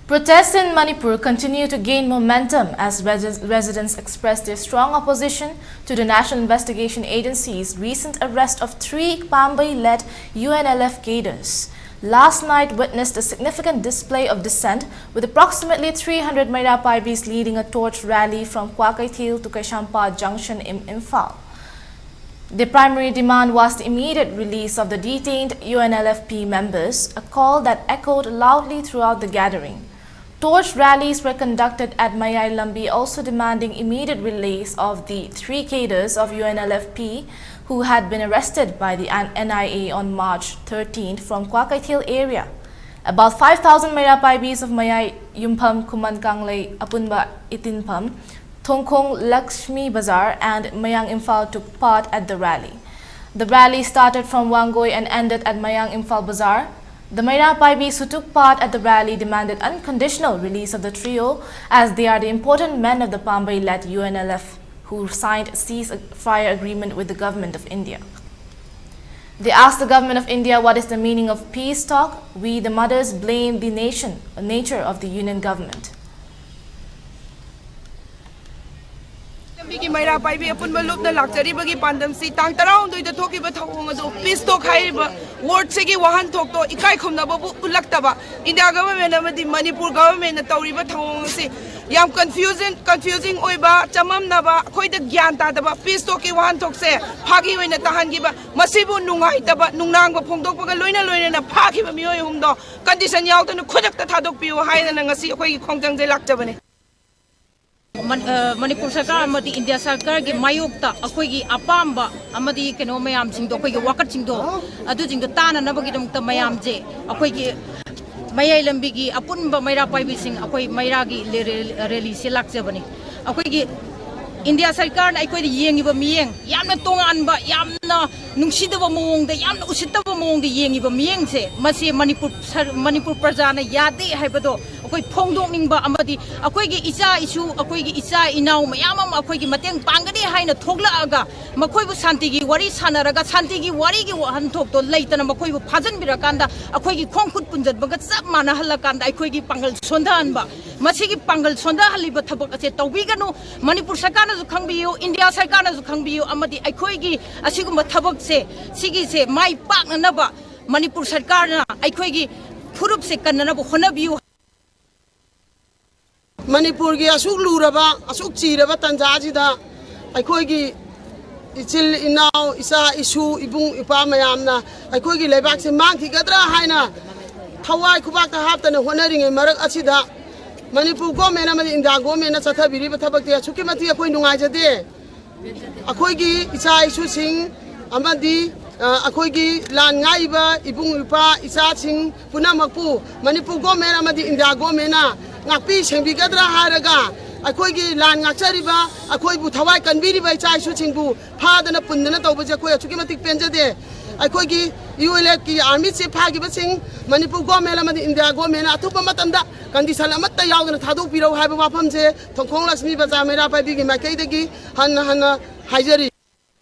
Protests in Manipur continue to gain momentum as residents express their strong opposition to the National Investigation Agency's recent arrest of 3 Pambai-led UNLF cadres. Last night witnessed a significant display of dissent with approximately 300 Mairapaibis leading a torch rally from Kwakaithil to Kaishampa Junction in Imphal. The primary demand was the immediate release of the detained UNLFP members, a call that echoed loudly throughout the gathering. Torch rallies were conducted at Mayai Lambi, also demanding immediate release of the 3 cadres of UNLFP who had been arrested by the NIA on March 13th from Kwakaithil area. About 5,000 Mairapaibis of Mayai Yumpam Kumankanglei Apunba Itinpam, Thongkong Lakshmi Bazar and Mayang Imphal took part at the rally. The rally started from Wangoi and ended at Mayang Imphal Bazar. The Mairapaibis who took part at the rally demanded unconditional release of the trio as they are the important men of the Pambai-led UNLF who signed a ceasefire agreement with the government of India. They asked the government of India what is the meaning of peace talk. We, the mothers, blame the nature of the union government. Mairapaibi upon Malup the luxury buggy pandam si tang around the talkie but peace talk high word segi wahan talk to Ikaikum Nabu Laktaba. In the government of the Manipur government, the Tauriba Tong si Yam confusing Oiba, Chamam Naba, quite the Gyanta, peace talkie one talk say, Pagi when the Tahangiba, Masibu Nungaitaba, Nunanga Pondoka, Luina Luina, Paki Mioyundo, condition out and Kodak Tadopio higher than a sea of Kongtang de Lactabane. Manipur Sarkar amadi India Sarkar ge mayokta akhoi apamba amadi keno mayam singdo akhoi wakat singdo adu jingdo tana nabagi damta mayam je akhoi ge mayai lambi gi apunba Mairapaibi sing akhoi Mairagi rally selak jabani akhoi ge India Sarkar na akhoi yengiba miyeng yamna tonganba yamna nungsidaba mongda yamna usitaba mongda yengiba miyeng se masi Manipur prajana yade haibado akhoi phongdokningba amadi akhoi gi icha isu akhoi gi icha inau mayamam akhoi gi mateng pangani haina thoglaaga makhoi bu santi gi wari sanaraga santi gi wari gi han thok to leitana makhoi bu phajan birakanda akhoi gi khongkhut punjat baga chap mana halakanda akhoi gi pangal sondhanba masi gi pangal sondha haliba thabak ase tawbiganu Manipur Sarkar na ju khangbiyu India Sarkar na ju khangbiyu amadi akhoi gi asigumba thabak se sigi se mai pakna naba Manipur Sarkar na akhoi gi furup se kanna bu honabiyu Manipur ki asuk luraba asuk chiraba tanjajida akhoi gi ichil inau isa isu ibung ipa mayamna akhoi gi lebak se mangthi gadra haina thawai khubak ta haptana honaring marak asida Manipur government amadi India government na chathabiri bathabak te asuki mati akhoi nungai jade akhoi gi isa isu sing amadi akhoi gi lan ngaiba ibung ipa isa sing punamakpu Manipur government amadi India government na ngakpi sengbi gadra haraga akhoi gi lan ngakchariba akhoi bu thawai kanbiriba chai su chingbu phadana pundana tawbaje akhoi achuki matik penjade akhoi gi UNLF ki army chief phagi basing Manipur government amadi India government athupa matamda condition amatta yaudana thadok pirau haiba wafam je Thongkong Lakshmi Bazar Mairapaibi gi makai dagi han haijari